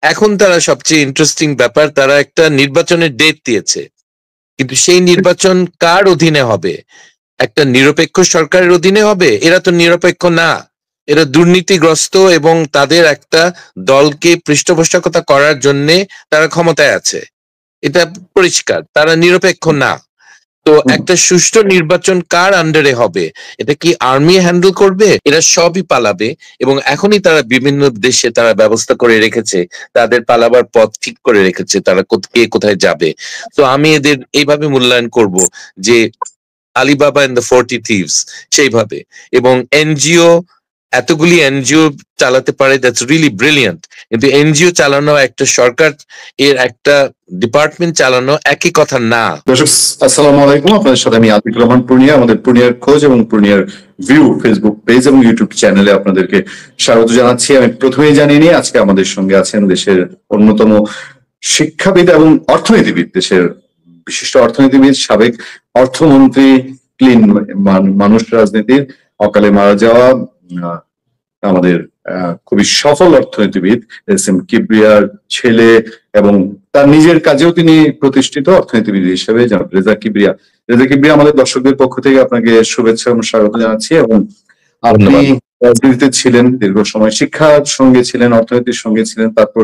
এখন তারা সবচেয়ে ইন্টারেস্টিং ব্যাপার, তারা একটা নির্বাচনের ডেট দিয়েছে, কিন্তু সেই নির্বাচন কার অধীনে হবে? একটা নিরপেক্ষ সরকারের অধীনে হবে? এরা তো নিরপেক্ষ না, এরা দুর্নীতিগ্রস্ত এবং তাদের একটা দলকে পৃষ্ঠপোষকতা করার জন্য তারা ক্ষমতায় আছে। এটা পরিষ্কার, তারা নিরপেক্ষ না। তো একটা সুষ্ঠু নির্বাচন কার আন্ডারে হবে? এটা কি আর্মি হ্যান্ডেল করবে? এরা সবই পালাবে, এবং এখনই তারা বিভিন্ন দেশে তারা ব্যবস্থা করে রেখেছে, তাদের পালাবার পথ ঠিক করে রেখেছে, তারা কে কোথায় যাবে। তো আমি এদের এইভাবে মূল্যায়ন করব যে আলিবাবা এন্ড দ্য 40 থিভস সেইভাবে। এবং এনজিও, এতগুলি এনজিও চালাতে পারে, দ্যাটস রিয়েলি ব্রিলিয়ান্ট। কিন্তু এনজিও চালানো, একটা সরকার এর একটা ডিপার্টমেন্ট চালানো একই কথা না। দর্শক আসসালামু আলাইকুম, আপনাদের সাথে আমি আতিকুর রহমান পূর্ণিয়া। আমাদের পূর্ণিয়ার খোঁজ এবং পূর্ণিয়ার ভিউ ফেসবুক পেজ এবং ইউটিউব চ্যানেলে আপনাদেরকে স্বাগত জানাচ্ছি। আমি প্রথমেই জানিয়ে নিই, আজকে আমাদের সঙ্গে আছেন দেশের অন্যতম শিক্ষাবিদ এবং অর্থনীতিবিদ, দেশের বিশিষ্ট অর্থনীতিবিদ, সাবেক অর্থমন্ত্রী, ক্লিন মানুষ রাজনীতির, অকালে মারা যাওয়া আমাদের খুবই সফল অর্থনীতিবিদ এস এম কিবরিয়ার ছেলে, এবং তার নিজের কাজেও তিনি প্রতিষ্ঠিত অর্থনীতিবিদ হিসেবে রেজা কিবরিয়া। রেজা কিবরিয়া, আমাদের দর্শকদের পক্ষ থেকে আপনাকে শুভেচ্ছা এবং স্বাগত জানাচ্ছি। এবং আপনি রাজনীতিতে ছিলেন দীর্ঘ সময়, শিক্ষার সঙ্গে ছিলেন, অর্থনীতির সঙ্গে ছিলেন, তারপর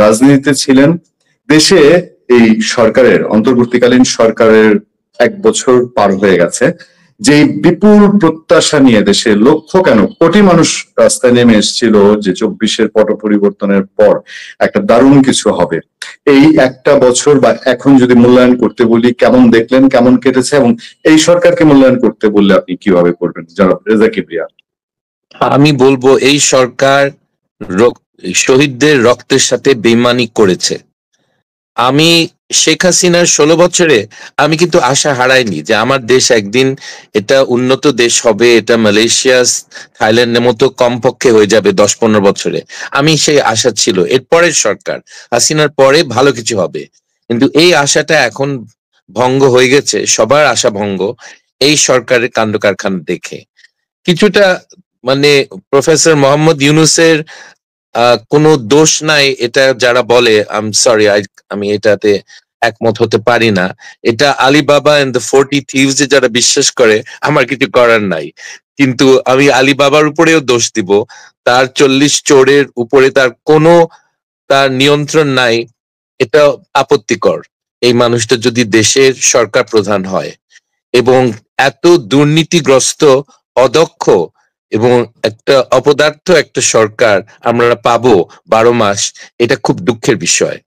রাজনীতিতে ছিলেন। দেশে এই সরকারের, অন্তর্বর্তীকালীন সরকারের 1 বছর পার হয়ে গেছে। যে বিপুল প্রত্যাশা নিয়ে দেশের লক্ষ কেন কোটি মানুষ রাস্তায় নেমে এসেছিল যে 24-এর পট পরিবর্তনের পর একটা দারুণ কিছু হবে, এই 1টা বছর বা এখন যদি মূল্যায়ন করতে বলি, কেমন দেখলেন, কেমন কেটেছে, এবং এই সরকারকে মূল্যায়ন করতে বললে আপনি কিভাবে করবেন জনাব রেজা কিবরিয়া? আমি বলবো এই সরকার শহীদদের রক্তের সাথে বেইমানি করেছে। আমি শেখ হাসিনার 16 বছরে আমি কিন্তু আশা হারাইনি যে আমার দেশ একদিন এটা উন্নত দেশ হবে, এটা মালয়েশিয়া থাইল্যান্ডের মতো কমপক্ষে হয়ে যাবে 10-15 বছরে। আমি সেই আশা ছিল এরপরের সরকার হাসিনার পরে ভালো কিছু হবে, কিন্তু এই আশাটা এখন ভঙ্গ হয়ে গেছে, সবার আশা ভঙ্গ এই সরকারের কাণ্ড কারখানা দেখে। কিছুটা মানে প্রফেসর মোহাম্মদ ইউনূসের কোনো দোষ নাই এটা যারা বলে, সরি, আমি এটাতে একমত হতে পারি না। এটা আলিবাবা এন্ড দ্য 40 থিভস এ যারা বিশ্বাস করে, আমার কিছু করার নাই। কিন্তু আমি আলিবাবার উপরেও দোষ দিব, তার 40 চোরের উপরে তার নিয়ন্ত্রণ নাই। এটা আপত্তিকর। এই মানুষটা যদি দেশের সরকার প্রধান হয় এবং এত দুর্নীতিগ্রস্ত, অদক্ষ এবং একটা অপদার্থ একটা সরকার আমরা পাবো 12 মাস, এটা খুব দুঃখের বিষয়।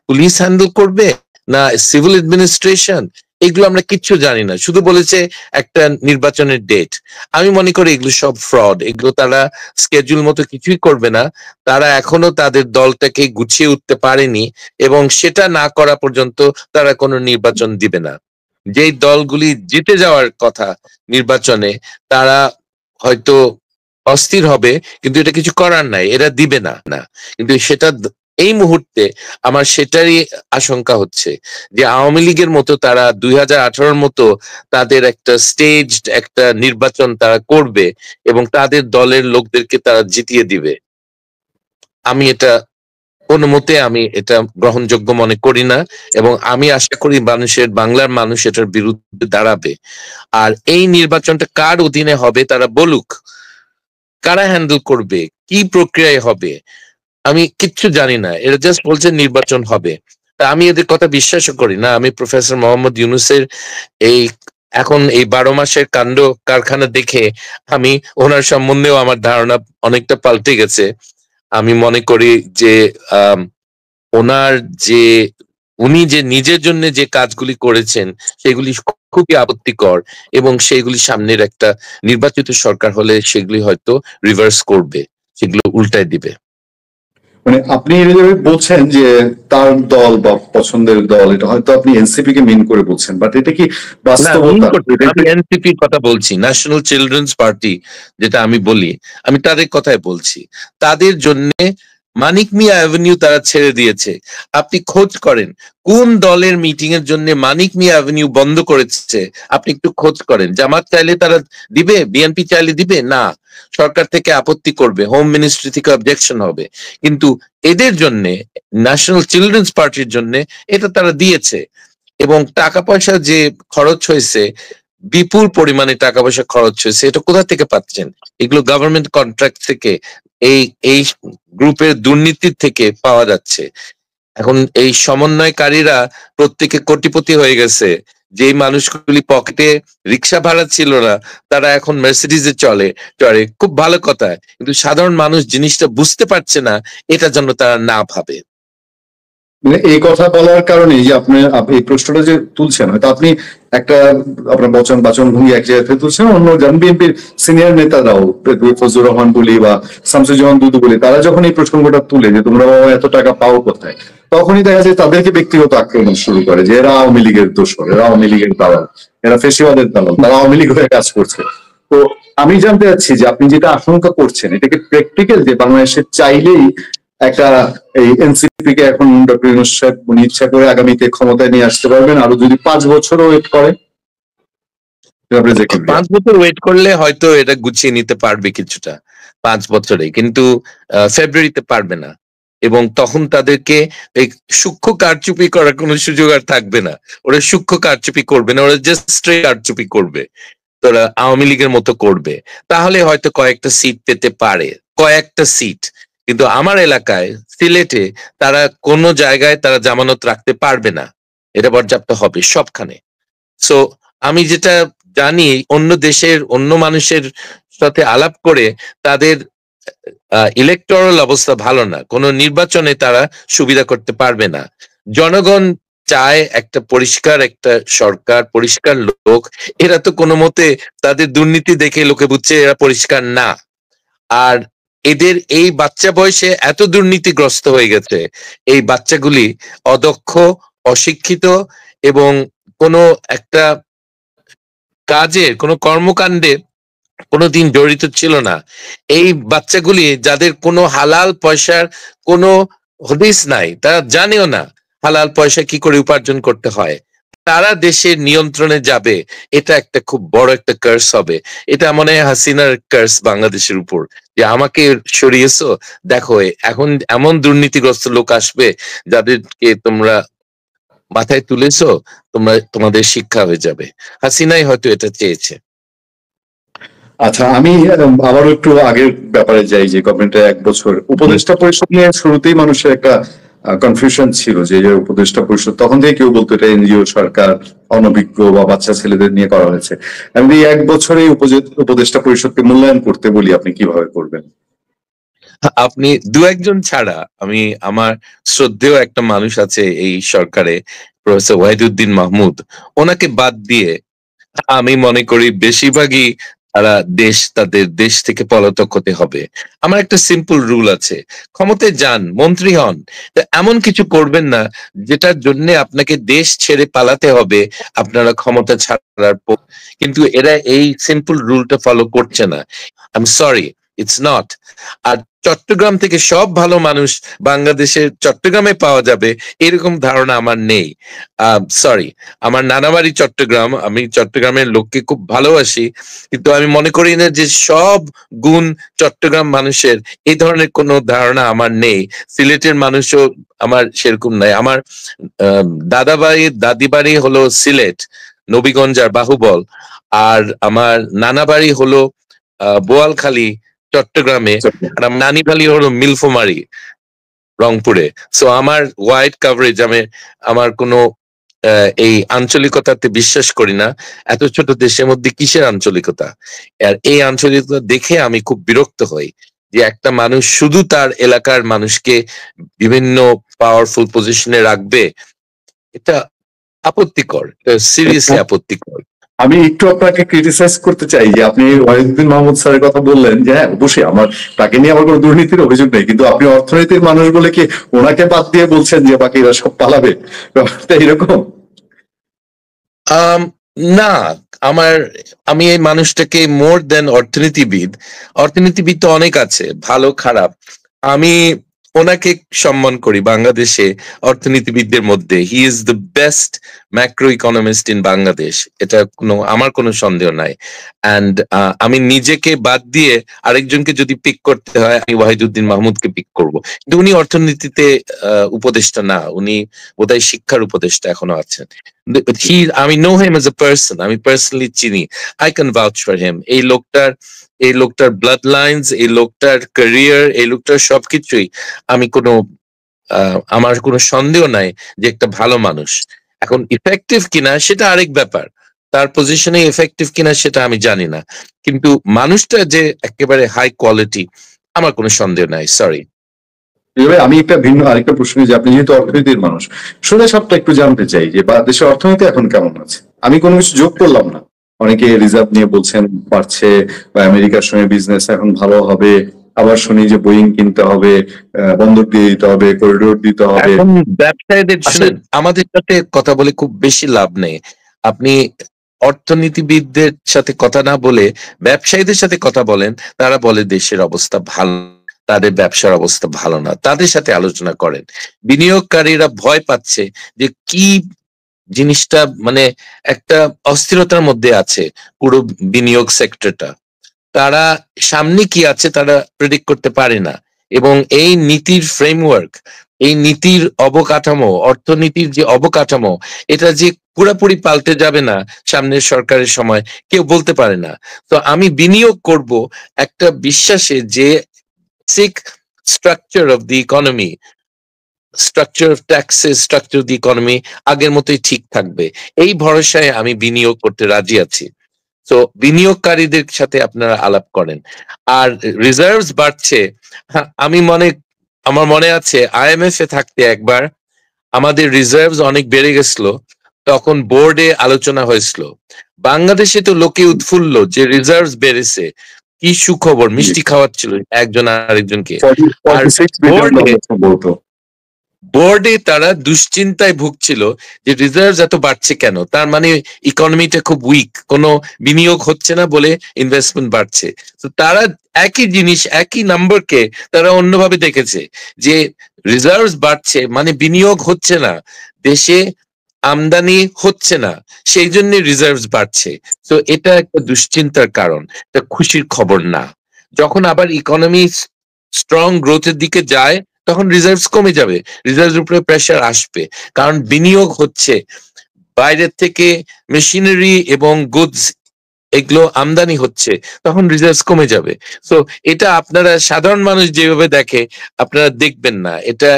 পুলিশ হ্যান্ডেল করবে না সিভিল অ্যাডমিনিস্ট্রেশন, এগুলো আমরা কিচ্ছু জানি না। শুধু বলেছে একটা নির্বাচনের ডেট। আমি মনে করি এগুলো সব ফ্রড, এগুলো তারা স্কেজুল মতো কিছুই করবে না। তারা এখনো তাদের দলটাকে গুছিয়ে উঠতে পারেনি, এবং সেটা না করা পর্যন্ত তারা কোনো নির্বাচন দিবে না। যেই দলগুলি জিতে যাওয়ার কথা নির্বাচনে, তারা হয়তো অস্থির হবে, কিন্তু এটা কিছু করার নাই, এরা দিবে না। কিন্তু সেটা এই মুহূর্তে আমার সেটারই আশঙ্কা হচ্ছে যে আওয়ামী লীগের মতো তারা 2018-র মতো তাদের একটা স্টেজড একটা নির্বাচন তারা করবে এবং তাদের দলের লোকদেরকে তারা জিতিয়ে দিবে। আমি এটা কোনো মতে আমি এটা গ্রহণযোগ্য মনে করি না, এবং আমি আশা করি বাংলার মানুষ এটার বিরুদ্ধে দাঁড়াবে। আর এই নির্বাচনটা কার অধীনে হবে তারা বলুক, কারা হ্যান্ডেল করবে, কি প্রক্রিয়ায় হবে, আমি কিচ্ছু জানি না। এরা জাস্ট বলছে নির্বাচন হবে, তা আমি এদের কথা বিশ্বাসও করি না। আমি প্রফেসর মোহাম্মদ ইউনূসের এই এখন এই 12 মাসের কাণ্ড কারখানা দেখে আমি ওনার সম্বন্ধেও আমার ধারণা অনেকটা পাল্টে গেছে। আমি মনে করি যে ওনার যে উনি যে নিজের জন্য যে কাজগুলি করেছেন সেগুলি খুবই আপত্তিকর, এবং সেগুলি সামনের একটা নির্বাচিত সরকার হলে সেগুলি হয়তো রিভার্স করবে, সেগুলো উল্টায় দিবে। মানে আপনি বলছেন যে তার দল বা পছন্দের দল, এটা হয়তো আপনি এনসিপি কে মিন করে বলছেন, বাট এটা কি বাস্তবতা? আমি এনসিপির কথা বলছি, ন্যাশনাল চিলড্রেন্স পার্টি যেটা আমি বলি, আমি তাদের কথাই বলছি। তাদের জন্য মানিক মিয়া অ্যাভিনিউ তারা ছেড়ে দিয়েছে। আপনি খোঁজ করেন কোন দলের মিটিং এর জন্য মানিক মিয়া অ্যাভিনিউ বন্ধ করেছে, আপনি একটু খোঁজ করেন। জামাত চাইলে তারা দিবে? বিএনপি চাইলে দিবে না? সরকার থেকে আপত্তি করবে, হোম মিনিস্ট্রি থেকে অবজেকশন হবে, কিন্তু এদের জন্য, ন্যাশনাল চিলড্রেন্স পার্টির জন্য এটা তারা দিয়েছে। এবং টাকা পয়সা যে খরচ হয়েছে, বিপুল পরিমাণে টাকা পয়সা খরচ হয়েছে, এটা কোথা থেকে পাচ্ছেন? এগুলো গভর্নমেন্ট কন্ট্রাক্ট থেকে, এই এই গ্রুপের দুর্নীতির থেকে পাওয়া যাচ্ছে। এখন এই সমন্বয়কারীরা প্রত্যেকে কোটিপতি হয়ে গেছে। যেই মানুষগুলি পকেটে রিক্সা ভাড়া ছিল না, তারা এখন মার্সিডিজে চলে চড়ে, খুব ভালো কথা, কিন্তু সাধারণ মানুষ জিনিসটা বুঝতে পারছে না, এটা জন্য তারা না ভাবে। মানে এই কথা বলার কারণে যে আপনি এই প্রশ্নটা যে তুলছেন, হয়তো আপনি একটা আপনার বাচন ভঙ্গি এক জায়গা থেকে তুলছেন, অন্য যেমন বিএনপির সিনিয়র নেতারাও, ফজলুর রহমান বলি বা শামসুজ্জামান দুদু বলি, তারা যখন এই প্রসঙ্গটা তুলে যে তোমরা বাবা এত টাকা পাও কোথায়, তখনই দেখা যায় তাদেরকে ব্যক্তিগত আক্রমণ শুরু করে যে এরা আওয়ামী লীগের দোষর, এরা আওয়ামী লীগের দালাল, এরা ফেসিবাদের দালাল, তারা আওয়ামী লীগ হয়ে কাজ করছে। তো আমি জানতে চাচ্ছি যে আপনি যেটা আশঙ্কা করছেন, এটা কি প্র্যাকটিক্যাল যে বাংলাদেশে চাইলেই একটা এই এনসিপি কে এখন ডক্টর ইউনূস সাহেব উনি ইচ্ছা করে আগামীতে ক্ষমতায় নিয়ে আসতে পারবেন, আরো যদি 5 বছরও ওয়েট করে? 5 বছর ওয়েট করলে হয়তো এটা গুছিয়ে নিতে পারবে কিছুটা, 5 বছরে, কিন্তু ফেব্রুয়ারিতে পারবে না। এবং তখন তাদেরকে এই সূক্ষ্ম কারচুপি করার কোনো সুযোগ আর থাকবে না। ওরা সূক্ষ্ম কারচুপি করবে না, ওরা জাস্ট স্ট্রেট কারচুপি করবে, তোরা আওয়ামী লীগের মতো করবে। তাহলে হয়তো কয়েকটা সিট পেতে পারে, কয়েকটা সিট। কিন্তু আমার এলাকায় সিলেটে তারা কোনো জায়গায় তারা জামানত রাখতে পারবে না, এটা পর্যাপ্ত হবে সবখানে। সো আমি যেটা জানি, অন্য দেশের অন্য মানুষের সাথে আলাপ করে, তাদের ইলেকটোরাল অবস্থা ভালো না, কোনো নির্বাচনে তারা সুবিধা করতে পারবে না। জনগণ চায় একটা পরিষ্কার একটা সরকার, পরিষ্কার লোক। এরা তো কোনো মতে তাদের দুর্নীতি দেখে লোকে বুঝছে এরা পরিষ্কার না। আর এদের এই বাচ্চা বয়সে এত দুর্নীতিগ্রস্ত হয়ে গেছে, এই বাচ্চাগুলি অদক্ষ, অশিক্ষিত এবং কোনো একটা কাজের, কোনো কর্মকাণ্ডে কোনোদিন জড়িত ছিল না। এই বাচ্চাগুলি যাদের কোনো হালাল পয়সার কোনো হদিস নাই, তারা জানেও না হালাল পয়সা কি করে উপার্জন করতে হয়, তারা দেশের নিয়ন্ত্রণে যাবে, এটা একটা খুব বড় একটা কার্স হবে। এটা মনে হয় হাসিনার কার্স বাংলাদেশের উপর, যে আমাকে সরিয়েছো, দেখো এখন এমন দুর্নীতিগ্রস্ত লোক আসবে যাদেরকে তোমরা মাথায় তুলেছো, তোমাদের শিক্ষা হয়ে যাবে। হাসিনাই হয়তো এটা চেয়েছে। আচ্ছা, আমি আবারও একটু আগের ব্যাপারে যাই, যে গভর্নমেন্টের 1 বছর উপদেষ্টা পরিষদ নিয়ে শুরুতেই মানুষের একটা কনফিউশন ছিল যে উপদেষ্টা পরিষদ, তখন থেকে কেউ বলতো এটা এনজিও সরকার, অনভিজ্ঞ বা বাচ্চা ছেলেদের নিয়ে করা হয়েছে। আমি এই 1 বছরে উপদেষ্টা পরিষদকে মূল্যায়ন করতে বলি, আপনি কিভাবে করবেন? আপনি দু একজন ছাড়া, আমি আমার শ্রদ্ধেয় একটা মানুষ আছে এই সরকারে, প্রফেসর ওয়াহিদুদ্দিন মাহমুদ, ওনাকে বাদ দিয়ে আমি মনে করি বেশিরভাগই তারা তাদের দেশ থেকে পলাতক হতে হবে। আমার একটা সিম্পল রুল আছে, ক্ষমতায় যান, মন্ত্রী হন, তা এমন কিছু করবেন না যেটার জন্য আপনাকে দেশ ছেড়ে পালাতে হবে আপনারা ক্ষমতা ছাড়ার পর। কিন্তু এরা এই সিম্পল রুলটা ফলো করছে না। I am sorry, it's not. আর চট্টগ্রাম থেকে সব ভালো মানুষ বাংলাদেশের চট্টগ্রামে পাওয়া যাবে এরকম ধারণা আমার নেই। সরি, আমার নানা বাড়ি চট্টগ্রাম, আমি চট্টগ্রামের লোককে খুব ভালোবাসি, কিন্তু আমি মনে করি না যে সব গুণ চট্টগ্রাম মানুষের, এই ধরনের কোনো ধারণা আমার নেই। সিলেটের মানুষও আমার সেরকম নাই। আমার দাদা বাড়ি দাদি বাড়ি হলো সিলেট, নবীগঞ্জ আর বাহুবল, আর আমার নানা বাড়ি হলো বোয়ালখালী চট্টগ্রামে, আর আমার নানি বাড়ি হলো মিলফুমারি রংপুরে। সো আমার ওয়াইড কাভারেজ, আমার কোনো এই আঞ্চলিকতাতে বিশ্বাস করি না। এত ছোট দেশের মধ্যে কিসের আঞ্চলিকতা? আর এই আঞ্চলিকতা দেখে আমি খুব বিরক্ত হই, যে একটা মানুষ শুধু তার এলাকার মানুষকে বিভিন্ন পাওয়ারফুল পজিশনে রাখবে, এটা আপত্তিকর, সিরিয়াসলি আপত্তিকর। আমি একটু আপনাকে ক্রিটিসাইজ করতে চাই যে আপনি ওয়াহিদুদ্দিন মাহমুদ স্যারের কথা বললেন যে হ্যাঁ অবশ্যই আমার তাকে নিয়ে আমার কোনো দুর্নীতির অভিযোগ নেই, কিন্তু আপনি অর্থনীতির মানুষ বলে কি ওনাকে বাদ দিয়ে বলছেন যে বাকিরা সব পালাবে? ব্যাপারটা এরকম? না, আমি এই মানুষটাকে মোর দেন অর্থনীতিবিদ, অর্থনীতিবিদ তো অনেক আছে, ভালো খারাপ, আমি ওনাকে সম্মান করি বাংলাদেশে অর্থনীতিবিদদের মধ্যে। He is the best macroeconomist in Bangladesh, এটা আমার কোনো সন্দেহ নাই। অ্যান্ড আমি নিজেকে বাদ দিয়ে আরেকজনকে যদি পিক করতে হয়, আমি ওয়াহিদুদ্দিন মাহমুদকে পিক করব। কিন্তু উনি অর্থনীতিতে উপদেষ্টা না, উনি বোধহয় শিক্ষার উপদেষ্টা এখনো আছেন। আমি know him as a person, আমি পার্সোনালি চিনি, আই ক্যান ভাউচ ফর হিম। এই লোকটার ব্লাড লাইনস, এই লোকটার ক্যারিয়ার, এই লোকটার সবকিছুই আমার কোনো সন্দেহ নাই যে একটা ভালো মানুষ। এখন ইফেক্টিভ কিনা সেটা আরেক ব্যাপার, তার পজিশনে এফেক্টিভ কিনা সেটা আমি জানি না, কিন্তু মানুষটা যে একেবারে হাই কোয়ালিটি আমার কোনো সন্দেহ নাই, সরি। আমি একটা ভিন্ন আরেকটা প্রশ্ন, যে আপনি যেহেতু অর্থনীতির মানুষ, সোজা সাপটা একটু জানতে চাই যে দেশের অর্থনীতি এখন কেমন আছে। আমি কোনো কিছু যোগ করলাম না। অনেকে রিজার্ভ নিয়ে বলছেন বাড়ছে, বা আমেরিকার সঙ্গে বিজনেস এখন ভালো হবে, আবার শুনি যে বোয়িং কিনতে হবে, বন্দর দিয়ে দিতে হবে, করিডোর দিতে হবে। এখন ব্যবসায়ীদের শুনেন, আমাদের সাথে কথা বলে খুব বেশি লাভ নেই। আপনি অর্থনীতিবিদদের সাথে কথা না বলে ব্যবসায়ীদের সাথে কথা বলেন, তারা বলে দেশের অবস্থা ভালো, তাদের ব্যবসার অবস্থা ভালো না, তাদের সাথে আলোচনা করেন। বিনিয়োগকারীরা ভয় পাচ্ছে যে কি জিনিসটা, মানে একটা অস্থিরতার মধ্যে আছে পুরো বিনিয়োগ সেক্টরটা। তারা সামনে কি আছে তারা প্রেডিক্ট করতে পারে না, এবং এই নীতির ফ্রেমওয়ার্ক, এই নীতির অবকাঠামো, অর্থনীতির যে অবকাঠামো, এটা যে পুরোপুরি পাল্টে যাবে না সামনের সরকারের সময় কেউ বলতে পারে না। তো আমি বিনিয়োগ করব একটা বিশ্বাসে যে basic structure of the economy, structure of taxes, structure of the economy আগের মতোই ঠিক থাকবে, এই ভরসায় আমি বিনিয়োগ করতে রাজি আছি। তো বিনিয়োগকারীদের সাথে আপনারা আলাপ করেন। আর রিজার্ভস বাড়ছে, আমার মনে আছে আইএমএফ এ থাকতে একবার আমাদের রিজার্ভস অনেক বেড়ে গেছিল, তখন বোর্ডে আলোচনা হয়েছিল। বাংলাদেশে তো লোকে উৎফুল্ল যে রিজার্ভস বেড়েছে, কি সুখবর, মিষ্টি খাওয়াচ্ছিল একজন আরেকজনকে। আর বোর্ডে তারা দুশ্চিন্তায় ভুগছিল যে রিজার্ভ এত বাড়ছে কেন, তার মানে ইকোনমিটা খুব উইক, কোনো বিনিয়োগ হচ্ছে না বলে ইনভেস্টমেন্ট বাড়ছে। তো তারা একই জিনিস, একই নাম্বারকে তারা অন্যভাবে দেখেছে যে রিজার্ভ বাড়ছে মানে বিনিয়োগ হচ্ছে না, দেশে আমদানি হচ্ছে না, সেই জন্য রিজার্ভ বাড়ছে। তো এটা একটা দুশ্চিন্তার কারণ, এটা খুশির খবর না। যখন আবার ইকোনমি স্ট্রং গ্রোথের দিকে যায় তখন রিজার্ভস কমে যাবে, রিজার্ভের উপরে প্রেশার আসবে, কারণ বিনিয়োগ হচ্ছে বাইরের থেকে, মেশিনারি এবং গুডস এগুলো আমদানি হচ্ছে, তখন রিজার্ভস কমে যাবে। তো এটা আপনারা সাধারণ মানুষ যেভাবে দেখে আপনারা দেখবেন না, এটা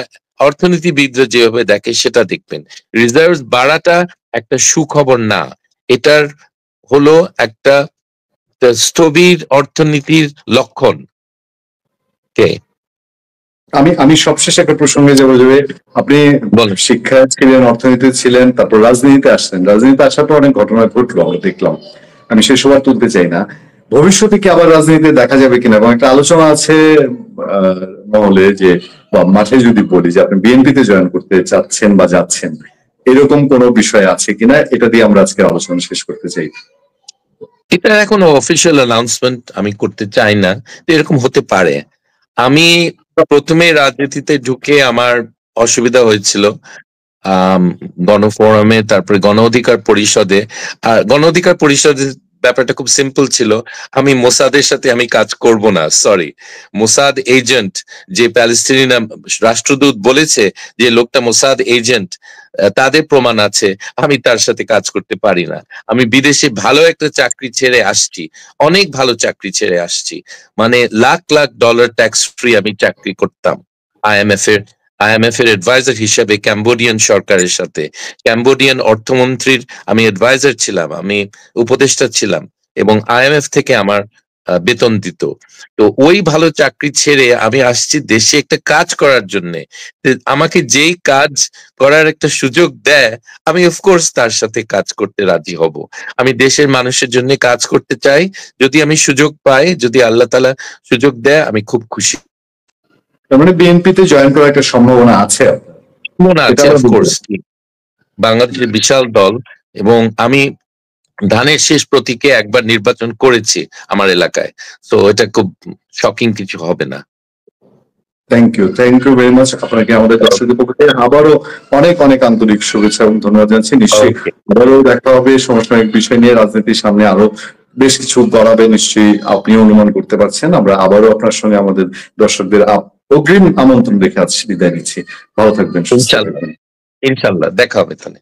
অর্থনীতিবিদরা যেভাবে দেখে সেটা দেখবেন। রিজার্ভস বাড়াটা একটা সুখবর না, এটার হলো একটা স্থবির অর্থনীতির লক্ষণ। কে আমি সবশেষে একটা প্রসঙ্গে যাবো, যে আপনি শিক্ষা ছিলেন, অর্থনীতি ছিলেন, তারপর রাজনীতিতে আসলেন। রাজনীতিতে আসার পর অনেক ঘটনা ঘটলো, আমরা দেখলাম। আমি সেই সবার তুলতে চাই না। ভবিষ্যতে কি আবার রাজনীতিতে দেখা যাবে কিনা, এবং একটা আলোচনা আছে মহলে, যে বা মাঠে যদি বলি যে আপনি বিএনপিতে জয়েন করতে চাচ্ছেন বা যাচ্ছেন, এরকম কোন বিষয় আছে কিনা, এটা দিয়ে আমরা আজকে আলোচনা শেষ করতে চাই। এটা এখনো অফিসিয়াল অ্যানাউন্সমেন্ট আমি করতে চাই না, এরকম হতে পারে। আমি প্রথমে রাজনীতিতে ঢুকে আমার অসুবিধা হয়েছিল গণফোরামে, তারপরে গণ অধিকার পরিষদে। আর গণ অধিকার পরিষদের ব্যাপারটা খুব সিম্পল ছিল, আমি মোসাদের সাথে আমি কাজ করব না, সরি। মোসাদ এজেন্ট, যে প্যালেস্টিনিয়ান রাষ্ট্রদূত বলেছে যে লোকটা মোসাদ এজেন্ট, তাদের প্রমাণ আছে, আমি তার সাথে কাজ করতে পারি না। আমি বিদেশে ভালো একটা চাকরি ছেড়ে আসছি, অনেক ভালো চাকরি ছেড়ে আসছি, মানে lakh lakh dollar tax free আমি চাকরি করতাম আইএমএফ এর অ্যাডভাইজার হিসেবে ক্যাম্বোডিয়ান সরকারের সাথে, ক্যাম্বোডিয়ান অর্থমন্ত্রীর আমি অ্যাডভাইজার ছিলাম, আমি উপদেষ্টা ছিলাম, এবং আইএমএফ থেকে আমার বেতন দিত। তো ওই ভালো চাকরি ছেড়ে আমি আসছি দেশে একটা কাজ করার জন্য, আমাকে যেই কাজ করার একটা সুযোগ দেয় আমি অফকোর্স তার সাথে কাজ করতে রাজি হব। আমি দেশের মানুষের জন্য কাজ করতে চাই, যদি আমি সুযোগ পাই, যদি আল্লাহ তাআলা সুযোগ দেয়, আমি খুব খুশি। তার মানে বিএনপিতে জয়েন করার একটা সম্ভাবনা আছে? মনে আছে, অফকোর্স। বাংলাদেশের বিশাল দল, এবং আমি ধানের শেষ প্রতীকে একবার নির্বাচন করেছি আমার এলাকায়, তো এটা খুব শকিং কিছু হবে না। Thank you very much. আপনাকে আমাদের দর্শকদের পক্ষ থেকে আবারও অনেক অনেক আন্তরিক শুভেচ্ছা এবং ধন্যবাদ জানাচ্ছি। নিশ্চয়ই আবারও দেখা হবে সমসাময়িক বিষয় নিয়ে, রাজনীতির সামনে আরো বেশ কিছু গড়াবে নিশ্চয়ই আপনিও অনুমান করতে পারছেন। আমরা আবারও আপনার সঙ্গে আমাদের দর্শকদের অগ্রিম আমন্ত্রণ রেখে আছি, বিদায় নিচ্ছি। ভালো থাকবেন, সুস্থ থাকবেন। ইনশাল্লাহ দেখা হবে তাহলে।